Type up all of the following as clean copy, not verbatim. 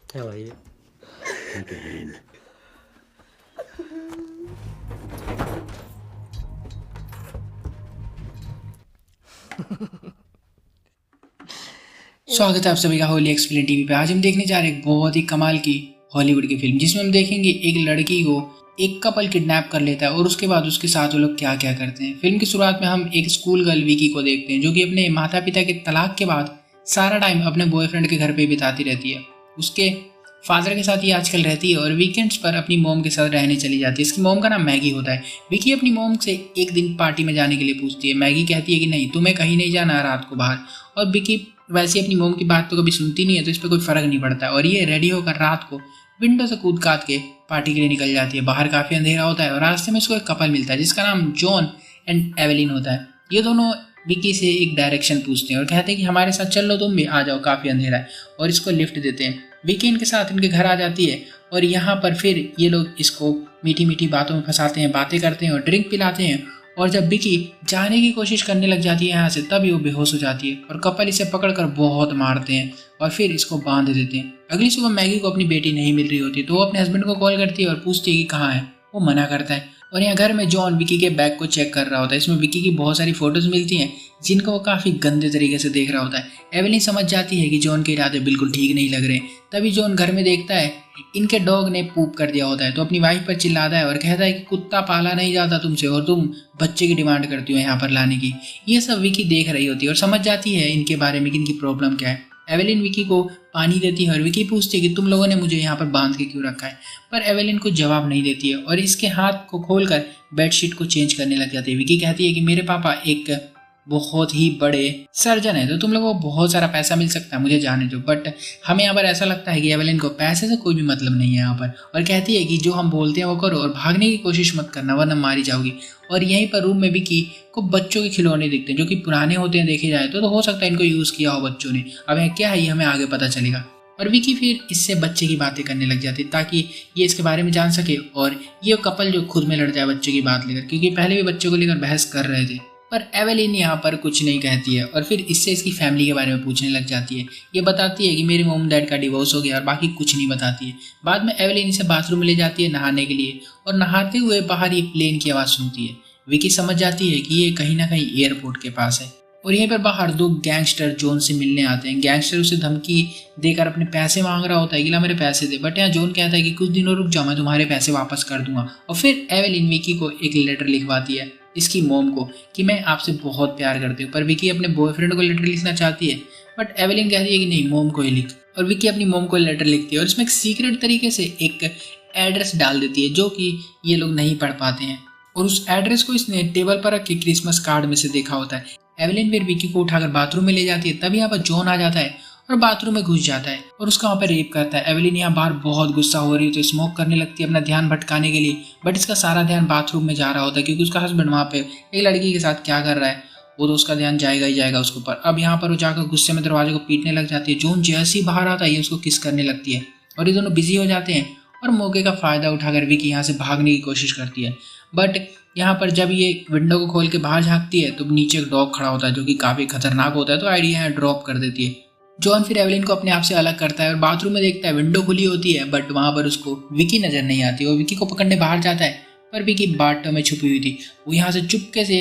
How are you? Again. स्वागत है आप सभी का होली एक्सप्लेन टीवी पे। आज हम देखने जा रहे हैं एक बहुत ही कमाल की हॉलीवुड की फिल्म, जिसमें हम देखेंगे एक लड़की को एक कपल किडनैप कर लेता है और उसके बाद उसके साथ वो लोग क्या क्या करते हैं। फिल्म की शुरुआत में हम एक स्कूल गर्ल विकी को देखते हैं, जो कि अपने माता पिता के तलाक के बाद सारा टाइम अपने बॉयफ्रेंड के घर पे बिताती रहती है। उसके फादर के साथ ही आजकल रहती है और वीकेंड्स पर अपनी मोम के साथ रहने चली जाती है। इसकी मोम का नाम मैगी होता है। विकी अपनी मोम से एक दिन पार्टी में जाने के लिए पूछती है। मैगी कहती है कि नहीं, तुम्हें कहीं नहीं जाना रात को बाहर। और विकी वैसे अपनी मोम की बात तो कभी सुनती नहीं है, तो इस पर कोई फर्क नहीं पड़ता है और ये रेडी होकर रात को विंडो से कूद काट के पार्टी के लिए निकल जाती है। बाहर काफी अंधेरा होता है और रास्ते में इसको एक कपल मिलता है जिसका नाम जॉन एंड एवेलिन होता है। ये दोनों विकी से एक डायरेक्शन पूछते हैं और कहते हैं कि हमारे साथ चल लो, तुम भी आ जाओ, काफी अंधेरा है, और इसको लिफ्ट देते हैं। विकी इनके साथ इनके घर आ जाती है और यहाँ पर फिर ये लोग इसको मीठी मीठी बातों में फंसाते हैं, बातें करते हैं और ड्रिंक पिलाते हैं। और जब विकी जाने की कोशिश करने लग जाती है यहाँ से, तभी वो बेहोश हो जाती है और कपल इसे पकड़कर बहुत मारते हैं और फिर इसको बांध देते हैं। अगली सुबह मैगी को अपनी बेटी नहीं मिल रही होती, तो वो अपने हस्बैंड को कॉल करती है और पूछती है कि कहाँ है। वो मना करता है और यहाँ घर में जॉन विकी के बैग को चेक कर रहा होता है। इसमें विकी की बहुत सारी फोटोज मिलती हैं जिनको वो काफी गंदे तरीके से देख रहा होता है। एवेलिन समझ जाती है कि जॉन के इरादे बिल्कुल ठीक नहीं लग रहे। तभी जॉन घर में देखता है इनके डॉग ने पूप कर दिया होता है, तो अपनी वाइफ पर चिल्लाता है और कहता है कि कुत्ता पाला नहीं जाता तुमसे और तुम बच्चे की डिमांड करती हो यहाँ पर लाने की। ये सब विकी देख रही होती है और समझ जाती है इनके बारे में कि इनकी प्रॉब्लम क्या है। एवेलिन विकी को पानी देती है और विकी पूछती है कि तुम लोगों ने मुझे यहाँ पर बांध के क्यों रखा है, पर एवेलिन को जवाब नहीं देती है और इसके हाथ को खोलकर बेडशीट को चेंज करने लग जाती है। विकी कहती है कि मेरे पापा एक बहुत ही बड़े सर्जन है, तो तुम लोगों को बहुत सारा पैसा मिल सकता है, मुझे जाने दो। बट हमें यहाँ पर ऐसा लगता है कि एवेलिन को पैसे से कोई भी मतलब नहीं है यहाँ पर, और कहती है कि जो हम बोलते हैं वो करो और भागने की कोशिश मत करना वरना मारी जाओगी। और यहीं पर रूम में विकी को बच्चों के खिलौने दिखते हैं जो कि पुराने होते हैं देखे जाए तो हो सकता है इनको यूज किया हो बच्चों ने। अब यहाँ क्या है ये हमें आगे पता चलेगा। और विकी फिर इससे बच्चे की बातें करने लग जाती है ताकि ये इसके बारे में जान सके और ये कपल जो खुद में लड़ जाए बच्चे की बात लेकर, क्योंकि पहले भी बच्चे को लेकर बहस कर रहे थे। पर एवेलिन यहाँ पर कुछ नहीं कहती है और फिर इससे इसकी फैमिली के बारे में पूछने लग जाती है। ये बताती है कि मेरे मॉम डैड का डिवोर्स हो गया और बाकी कुछ नहीं बताती है। बाद में एवेलिन इसे बाथरूम में ले जाती है नहाने के लिए और नहाते हुए बाहर ये प्लेन की आवाज़ सुनती है। विकी समझ जाती है कि ये कहीं ना कहीं एयरपोर्ट के पास है और यहीं पर बाहर दो गैंगस्टर जॉन से मिलने आते हैं। गैंगस्टर उसे धमकी देकर अपने पैसे मांग रहा होता है कि ला मेरे पैसे दे, बट यहाँ जॉन कहता है कि कुछ दिनों रुक जाओ, मैं तुम्हारे पैसे वापस कर दूंगा। और फिर एवेलिन विकी को एक लेटर लिखवाती है इसकी मोम को कि मैं आपसे बहुत प्यार करती हूँ, पर विकी अपने बॉयफ्रेंड को लेटर लिखना चाहती है बट एवेलिन कहती है कि नहीं, मोम को ही लिख। और विकी अपनी मोम को लेटर लिखती है और इसमें एक सीक्रेट तरीके से एक एड्रेस डाल देती है जो कि ये लोग नहीं पढ़ पाते हैं, और उस एड्रेस को इसने टेबल पर रख के क्रिसमस कार्ड में से देखा होता है। एवेलिन फिर विकी को उठाकर बाथरूम में ले जाती है, तभी यहाँ पर जॉन आ जाता है और बाथरूम में घुस जाता है और उसका वहाँ पर रेप करता है। एवेलिन यहाँ बाहर बहुत गुस्सा हो रही है तो स्मोक करने लगती है अपना ध्यान भटकाने के लिए, बट इसका सारा ध्यान बाथरूम में जा रहा होता है क्योंकि उसका हस्बैंड वहाँ पे एक लड़की के साथ क्या कर रहा है, वो तो उसका ध्यान जाएगा ही जाएगा उसके ऊपर। अब यहाँ पर वो जाकर गुस्से में दरवाजे को पीटने लग जाती है। जॉन जैसे ही बाहर आता है ये उसको किस करने लगती है और ये दोनों बिजी हो जाते हैं और मौके का फायदा उठाकर विकी यहाँ से भागने की कोशिश करती है। बट यहाँ पर जब ये विंडो को खोल के बाहर झांकती है तो नीचे एक डॉग खड़ा होता है जो कि काफी खतरनाक होता है, तो आइडिया यहाँ ड्रॉप कर देती है। जॉन फिर एवेलिन को अपने आप से अलग करता है और बाथरूम में देखता है विंडो खुली होती है बट वहां पर उसको विकी नजर नहीं आती। वो विकी को पकड़ने बाहर जाता है पर विकी बाटों में छुपी हुई थी। वो यहाँ से चुपके से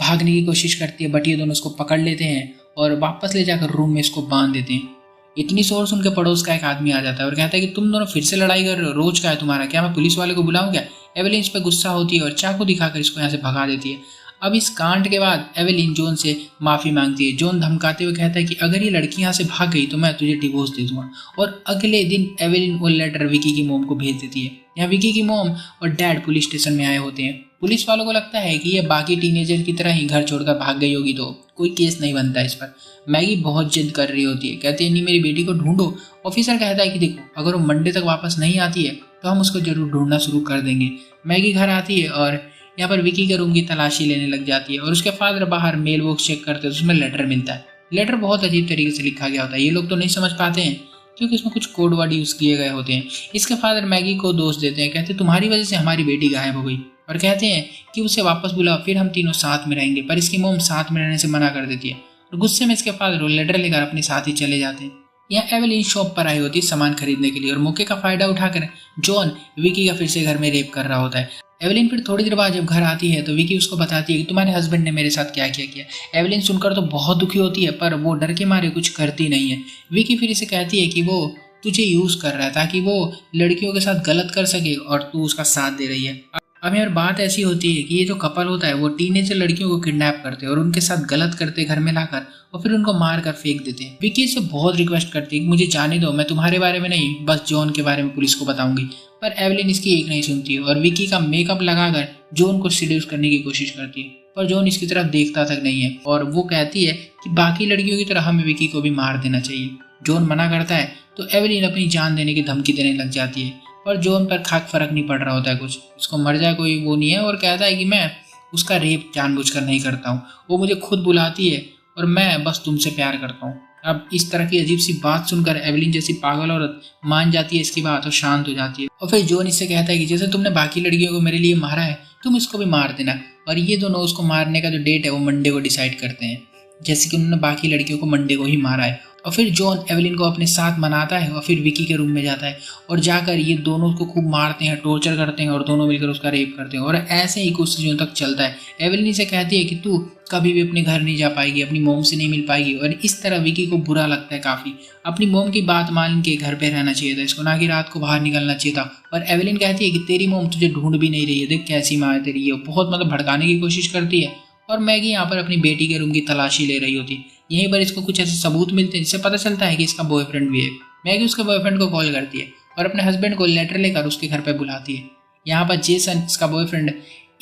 भागने की कोशिश करती है बट ये दोनों उसको पकड़ लेते हैं और वापस ले जाकर रूम में इसको बांध देते हैं। इतनी शोर सुन के पड़ोस का एक आदमी आ जाता है और कहता है कि तुम दोनों फिर से लड़ाई कर रहे हो, रोज का है तुम्हारा, क्या मैं पुलिस वाले को बुलाऊं क्या। एवेलिन इस पर गुस्सा होती है और चाकू दिखाकर इसको यहाँ से भगा देती है। अब इस कांड के बाद एवेलिन जॉन से माफी मांगती है। जॉन धमकाते हुए कहता है कि अगर ये लड़की यहाँ से भाग गई तो मैं तुझे डिवोर्स दे दूंगा, और अगले दिन एवेलिन वो लेटर विकी की मोम को भेज देती है। यहाँ विकी की मोम और डैड पुलिस स्टेशन में आए होते हैं। पुलिस वालों को लगता है कि ये बाकी टीनेजर की तरह ही घर छोड़कर भाग गई होगी तो कोई केस नहीं बनता इस पर। मैगी बहुत जिद कर रही होती है, कहती है नहीं, मेरी बेटी को ढूंढो। ऑफिसर कहता है कि देखो अगर वो मंडे तक वापस नहीं आती है तो हम उसको जरूर ढूंढना शुरू कर देंगे। मैगी घर आती है और यहाँ पर विकी के रूम की तलाशी लेने लग जाती है और उसके फादर बाहर मेल बॉक्स चेक करते हैं, उसमें लेटर मिलता है। लेटर बहुत अजीब तरीके से लिखा गया होता है, ये लोग तो नहीं समझ पाते हैं क्योंकि इसमें कुछ कोड वर्ड यूज किए गए होते हैं। इसके फादर मैगी को दोष देते हैं, कहते हैं तुम्हारी वजह से हमारी बेटी गायब हो गई, और कहते हैं कि उसे वापस बुलाओ फिर हम तीनों साथ में रहेंगे, पर इसकी मोम साथ में रहने से मना कर देती है और गुस्से में इसके फादर वो लेटर लेकर अपने साथ ही चले जाते हैं। यहाँ एवेलिन शॉप पर आई होती है सामान खरीदने के लिए और मौके का फायदा उठाकर जॉन विकी का फिर से घर में रेप कर रहा होता है। एवेलिन फिर थोड़ी देर बाद जब घर आती है तो विकी उसको बताती है कि तुम्हारे हस्बैंड ने मेरे साथ क्या क्या किया। एवेलिन सुनकर तो बहुत दुखी होती है पर वो डर के मारे कुछ करती नहीं है। विकी फिर इसे कहती है कि वो तुझे यूज कर रहा है ताकि वो लड़कियों के साथ गलत कर सके और तू उसका साथ दे रही है। अब यार बात ऐसी होती है कि ये जो कपल होता है वो टीनेजर लड़कियों को किडनैप करते हैं और उनके साथ गलत करते घर में लाकर और फिर उनको मार कर फेंक देते हैं। विकी से बहुत रिक्वेस्ट करती है कि मुझे जाने दो, मैं तुम्हारे बारे में नहीं बस जॉन के बारे में पुलिस को बताऊंगी। पर एवेलिन इसकी एक नहीं सुनती है और विकी का मेकअप लगाकर जॉन को सीड्यूस करने की कोशिश करती है पर जॉन इसकी तरफ देखता तक नहीं है और वो कहती है कि बाकी लड़कियों की तरह हमें विकी को भी मार देना चाहिए। जॉन मना करता है तो एवेलिन अपनी जान देने की धमकी देने लग जाती है पर जॉन पर खाक फर्क नहीं पड़ रहा होता है कुछ, उसको मर जाए कोई वो नहीं है और कहता है कि मैं उसका रेप जानबूझकर नहीं करता हूँ, वो मुझे खुद बुलाती है और मैं बस तुमसे प्यार करता हूँ। अब इस तरह की अजीब सी बात सुनकर एवेलिन जैसी पागल औरत मान जाती है इसकी बात और शांत हो जाती है और फिर जॉन इससे कहता है कि जैसे तुमने बाकी लड़कियों को मेरे लिए मारा है तुम इसको भी मार देना। और ये दोनों उसको मारने का जो डेट है वो मंडे को डिसाइड करते हैं, जैसे कि उन्होंने बाकी लड़कियों को मंडे को ही मारा है। और फिर जॉन एवेलिन को अपने साथ मनाता है और फिर विकी के रूम में जाता है और जाकर ये दोनों उसको खूब मारते हैं, टॉर्चर करते हैं और दोनों मिलकर उसका रेप करते हैं और ऐसे ही कुछ दिनों तक चलता है। एवेलिन से कहती है कि तू कभी भी अपने घर नहीं जा पाएगी, अपनी मोम से नहीं मिल पाएगी और इस तरह विकी को बुरा लगता है काफ़ी। अपनी मोम की बात मान के घर पे रहना चाहिए था इसको, ना कि रात को बाहर निकलना चाहिए था। और एवेलिन कहती है कि तेरी मोम तुझे ढूंढ भी नहीं रही है, देख कैसी माँ है तेरी, ये बहुत मतलब भड़काने की कोशिश करती है। और मैगी यहाँ पर अपनी बेटी के रूम की तलाशी ले रही होती है। यहीं पर इसको कुछ ऐसे सबूत मिलते हैं जिससे पता चलता है कि इसका बॉयफ्रेंड भी है। मैगी उसके बॉयफ्रेंड को कॉल करती है और अपने हस्बैंड को लेटर लेकर उसके घर पर बुलाती है। यहाँ पर जेसन इसका बॉयफ्रेंड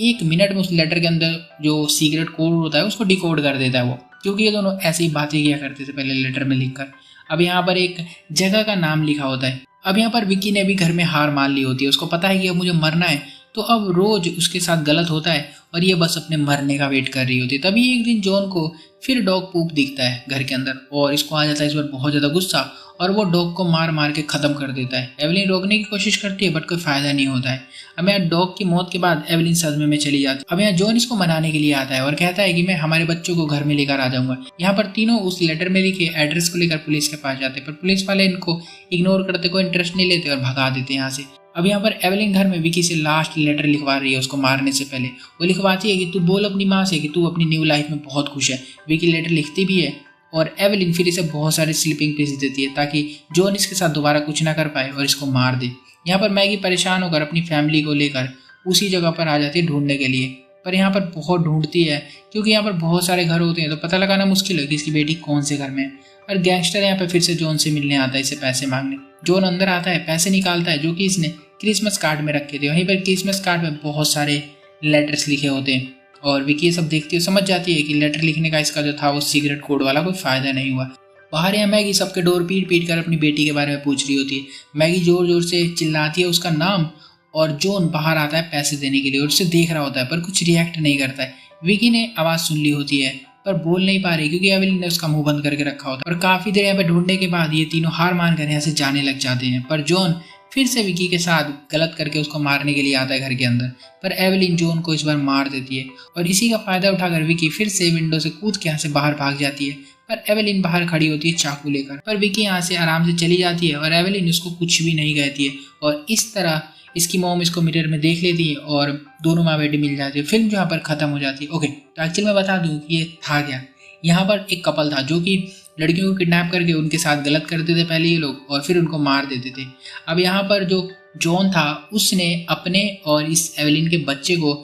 1 मिनट में उस लेटर के अंदर जो सीक्रेट कोड होता है उसको डिकोड कर देता है वो, क्योंकि ये दोनों ऐसी ही बातें किया करते थे पहले लेटर में लिखकर। अब यहाँ पर एक जगह का नाम लिखा होता है। अब यहाँ पर विकी ने भी घर में हार मान ली होती है, उसको पता है कि अब मुझे मरना है, तो अब रोज उसके साथ गलत होता है और ये बस अपने मरने का वेट कर रही होती है। तभी एक दिन जॉन को फिर डॉग पूप दिखता है घर के अंदर और इसको आ जाता है इस बार बहुत ज़्यादा गुस्सा और वो डॉग को मार मार के ख़त्म कर देता है। एवेलिन रोकने की कोशिश करती है बट कोई फ़ायदा नहीं होता है। अब यहाँ डॉग की मौत के बाद एवेलिन सदमे में चली जाती है। अब यहाँ जॉन इसको मनाने के लिए आता है और कहता है कि मैं हमारे बच्चों को घर में लेकर आ जाऊंगा। यहाँ पर तीनों उस लेटर में लिखे एड्रेस को लेकर पुलिस के पास जाते हैं पर पुलिस वाले इनको इग्नोर करते, कोई इंटरेस्ट नहीं लेते और भगा देते यहाँ से। अब यहाँ पर एवेलिन घर में विकी से लास्ट लेटर लिखवा रही है उसको मारने से पहले। वो लिखवाती है कि तू बोल अपनी माँ से कि तू अपनी न्यू लाइफ में बहुत खुश है। विकी लेटर लिखती भी है और एवेलिन फिर इसे बहुत सारे स्लीपिंग पिल्स देती है ताकि जॉन इसके साथ दोबारा कुछ ना कर पाए और इसको मार दे। यहाँ पर मैगी परेशान होकर अपनी फैमिली को लेकर उसी जगह पर आ जाती है ढूंढने के लिए, पर यहाँ पर बहुत ढूंढती है क्योंकि यहाँ पर बहुत सारे घर होते हैं तो पता लगाना मुश्किल है कि इसकी बेटी कौन से घर में है। और गैंगस्टर यहाँ पे फिर से जॉन से मिलने आता है, इसे पैसे मांगने। जॉन अंदर आता है, पैसे निकालता है जो कि इसने क्रिसमस कार्ड में रखे थे। वहीं पर क्रिसमस कार्ड में बहुत सारे लेटर्स लिखे होते हैं और विकी ये सब देखती है, समझ जाती है कि लेटर लिखने का इसका जो था वो सीक्रेट कोड वाला कोई फायदा नहीं हुआ। बाहर यहाँ मैगी सबके डोर पीट पीट कर अपनी बेटी के बारे में पूछ रही होती है। मैगी जोर जोर से चिल्लाती है उसका नाम और जॉन बाहर आता है पैसे देने के लिए और उसे देख रहा होता है पर कुछ रिएक्ट नहीं करता है। विकी ने आवाज़ सुन ली होती है पर बोल नहीं पा रही क्योंकि एवेलिन ने उसका मुंह बंद करके रखा होता है। और काफ़ी देर यहाँ पे ढूंढने के बाद ये तीनों हार मानकर यहाँ से जाने लग जाते हैं पर जॉन फिर से विकी के साथ गलत करके उसको मारने के लिए आता है घर के अंदर। पर एवेलिन जॉन को इस बार मार देती है और इसी का फायदा उठाकर विकी फिर से विंडो से कूद के यहाँ से बाहर भाग जाती है। पर एवेलिन बाहर खड़ी होती है चाकू लेकर, पर विकी यहाँ से आराम से चली जाती है और एवेलिन उसको कुछ भी नहीं कहती है। और इस तरह इसकी मॉम इसको मिरर में देख लेती है और दोनों माँ बेटी मिल जाती है। फिल्म यहाँ पर खत्म हो जाती है। ओके, तो एक्चुअली मैं बता दूँ कि ये था क्या। यहाँ पर एक कपल था जो कि लड़कियों को किडनैप करके उनके साथ गलत करते थे पहले ये लोग और फिर उनको मार देते थे। अब यहाँ पर जो जॉन था उसने अपने और इस एवेलिन के बच्चे को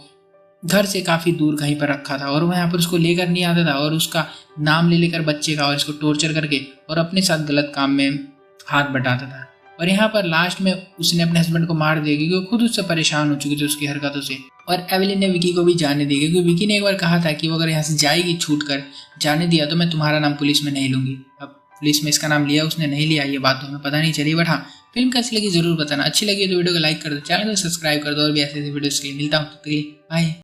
घर से काफ़ी दूर कहीं पर रखा था और वह यहाँ पर उसको लेकर नहीं आता था और उसका नाम ले लेकर बच्चे का और इसको टॉर्चर करके और अपने साथ गलत काम में हाथ बटाता था। और यहाँ पर लास्ट में उसने अपने हस्बैंड को मार दिया क्योंकि वो खुद उससे परेशान हो चुकी थी उसकी हरकतों से। और एवेलिन ने विकी को भी जाने दी क्योंकि विकी ने एक बार कहा था कि वो अगर यहाँ से जाएगी छूट कर जाने दिया तो मैं तुम्हारा नाम पुलिस में नहीं लूंगी। अब पुलिस में इसका नाम लिया, उसने नहीं लिया, ये बात तो हमें पता नहीं चली। बट हाँ, फिल्म कैसी लगी जरूर बताना। अच्छी लगी तो वीडियो को लाइक कर दो, चैनल को सब्सक्राइब कर दो और भी ऐसे वीडियोस के लिए मिलता हूँ। बाय।